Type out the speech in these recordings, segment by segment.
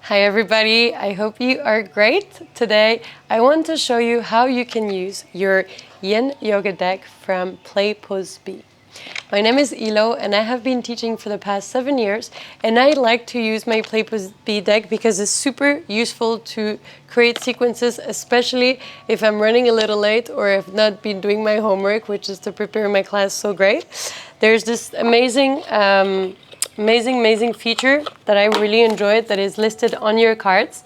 Hi everybody, I hope you are great. Today I want to show you how you can use your Yin Yoga deck from PlayPauseBe. My name is Ilo and I have been teaching for the past 7 years, and I like to use my PlayPauseBe deck because it's super useful to create sequences, especially if I'm running a little late or have not been doing my homework, which is to prepare my class so great. There's this amazing feature that I really enjoyed that is listed on your cards,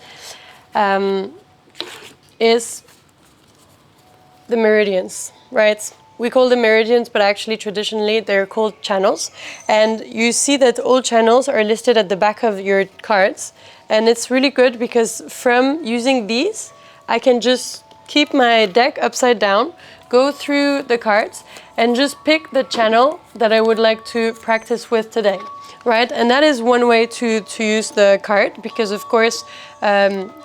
is the Meridians, right? We call them Meridians, but actually traditionally they're called channels. And you see that all channels are listed at the back of your cards. And it's really good because from using these, I can just keep my deck upside down, go through the cards, and just pick the channel that I would like to practice with today. Right, and that is one way to use the card, because of course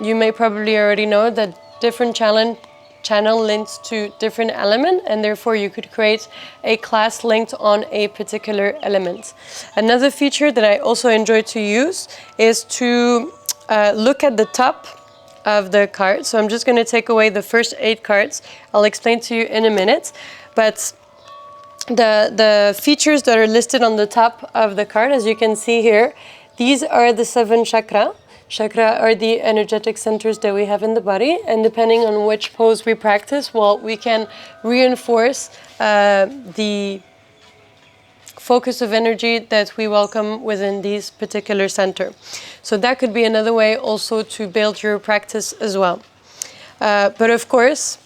you may probably already know that different channel links to different element, and therefore you could create a class linked on a particular element. Another feature that I also enjoy to use is to look at the top of the card. So I'm just going to take away the first 8 cards. I'll explain to you in a minute, but the features that are listed on the top of the card, as you can see here, these are the 7 chakras. Chakra are the energetic centers that we have in the body, and depending on which pose we practice, well, we can reinforce the focus of energy that we welcome within these particular center. So that could be another way also to build your practice as well. But of course,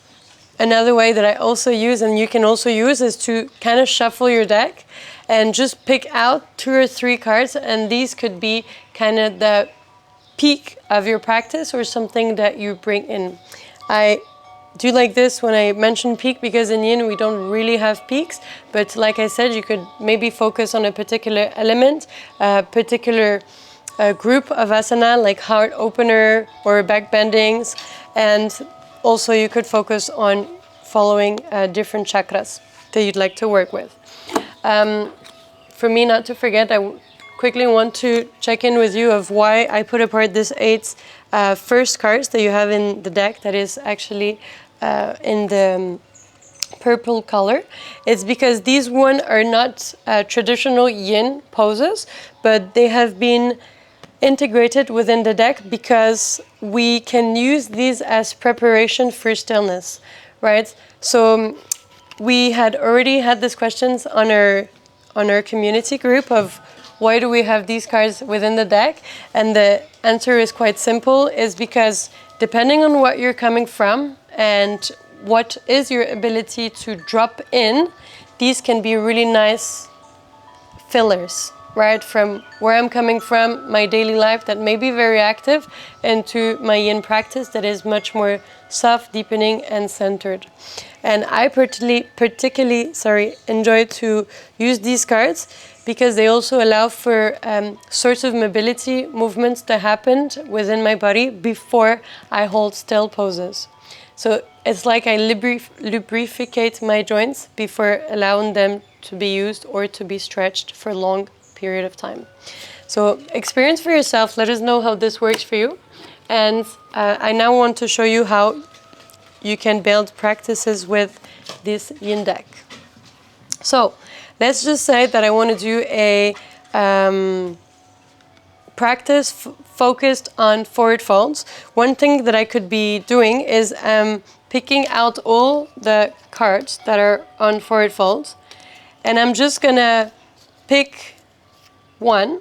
another way that I also use, and you can also use, is to kind of shuffle your deck and just pick out 2 or 3 cards, and these could be kind of the peak of your practice or something that you bring in. I do like this when I mention peak, because in Yin we don't really have peaks, but like I said, you could maybe focus on a particular element, a particular group of asana, like heart opener or back bendings, and also you could focus on following different chakras that you'd like to work with. For me, not to forget, I quickly want to check in with you of why I put apart this 8 first cards that you have in the deck that is actually in the purple color. It's because these are not traditional Yin poses, but they have been integrated within the deck because we can use these as preparation for stillness, right? So we had already had these questions on our community group of why do we have these cards within the deck, and the answer is quite simple, is because depending on what you're coming from and what is your ability to drop in, these can be really nice fillers, right? From where I'm coming from, my daily life that may be very active, into my Yin practice that is much more soft, deepening, and centered. And I particularly enjoy to use these cards because they also allow for sorts of mobility movements to happen within my body before I hold still poses. So it's like I lubricate my joints before allowing them to be used or to be stretched for a long period of time. So experience for yourself. Let us know how this works for you. And I now want to show you how you can build practices with this Yin deck. So let's just say that I want to do a practice focused on forward folds. One thing that I could be doing is picking out all the cards that are on forward folds, and I'm just gonna pick one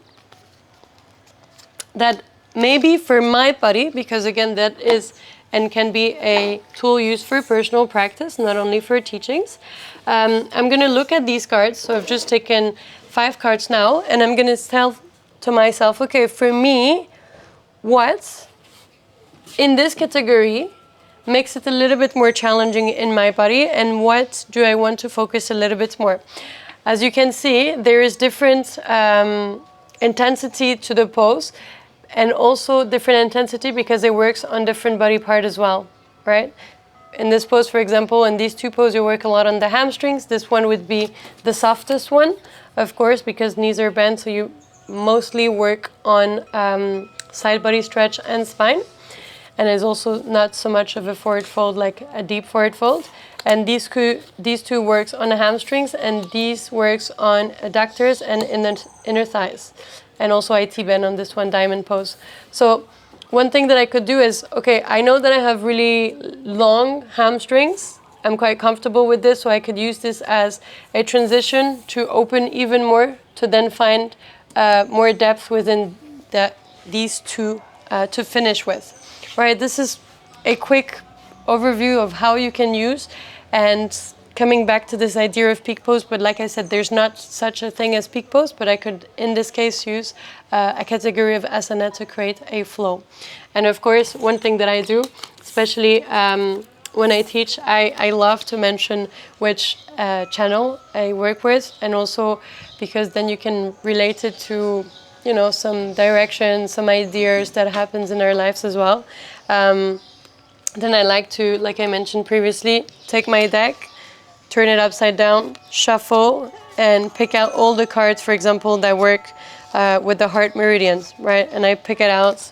that maybe for my body, because again that is and can be a tool used for personal practice, not only for teachings. I'm gonna look at these cards, so I've just taken 5 cards now, and I'm gonna tell to myself, okay, for me, what in this category makes it a little bit more challenging in my body, and what do I want to focus a little bit more? As you can see, there is different intensity to the pose, and also different intensity because it works on different body part as well, right? In this pose, for example, in these 2 poses, you work a lot on the hamstrings. This one would be the softest one, of course, because knees are bent, so you mostly work on side body stretch and spine. And it's also not so much of a forward fold, like a deep forward fold. And these two works on the hamstrings, and these works on adductors and inner thighs. And also I T-bend on this one, diamond pose. So one thing that I could do is, okay, I know that I have really long hamstrings. I'm quite comfortable with this, so I could use this as a transition to open even more, to then find more depth within these two to finish with. Right, this is a quick overview of how you can use, and coming back to this idea of peak pose, but like I said, there's not such a thing as peak pose, but I could, in this case, use a category of asana to create a flow. And of course, one thing that I do, especially when I teach, I love to mention which channel I work with, and also because then you can relate it to, you know, some direction, some ideas that happens in our lives as well. Then I like to, like I mentioned previously, take my deck, turn it upside down, shuffle, and pick out all the cards, for example, that work with the heart meridians, right? And I pick it out,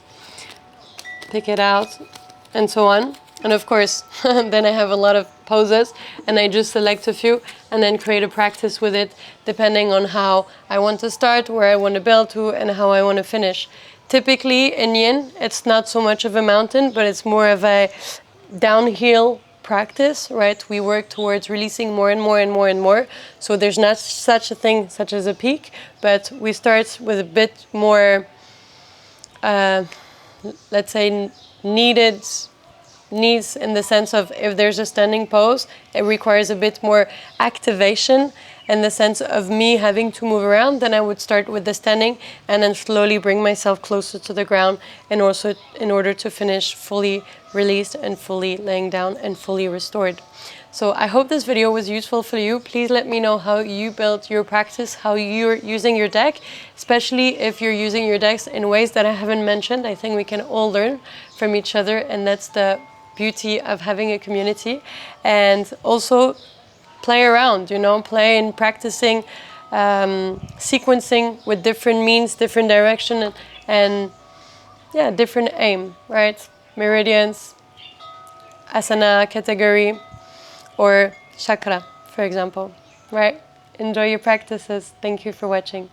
and so on. And of course, then I have a lot of poses, and I just select a few and then create a practice with it, depending on how I want to start, where I want to build to, and how I want to finish. Typically in Yin, it's not so much of a mountain, but it's more of a downhill practice, right? We work towards releasing more and more and more and more. So there's not such a thing such as a peak, but we start with a bit more, let's say, needs in the sense of, if there's a standing pose, it requires a bit more activation in the sense of me having to move around. Then I would start with the standing and then slowly bring myself closer to the ground, and also in order to finish fully released and fully laying down and fully restored. So I hope this video was useful for you. Please let me know how you built your practice, how you're using your deck, especially if you're using your decks in ways that I haven't mentioned. I think we can all learn from each other, and that's the beauty of having a community. And also play around, you know, play in practicing sequencing with different means, different direction, and yeah, different aim, right? Meridians, asana category, or chakra, for example, right? Enjoy your practices. Thank you for watching.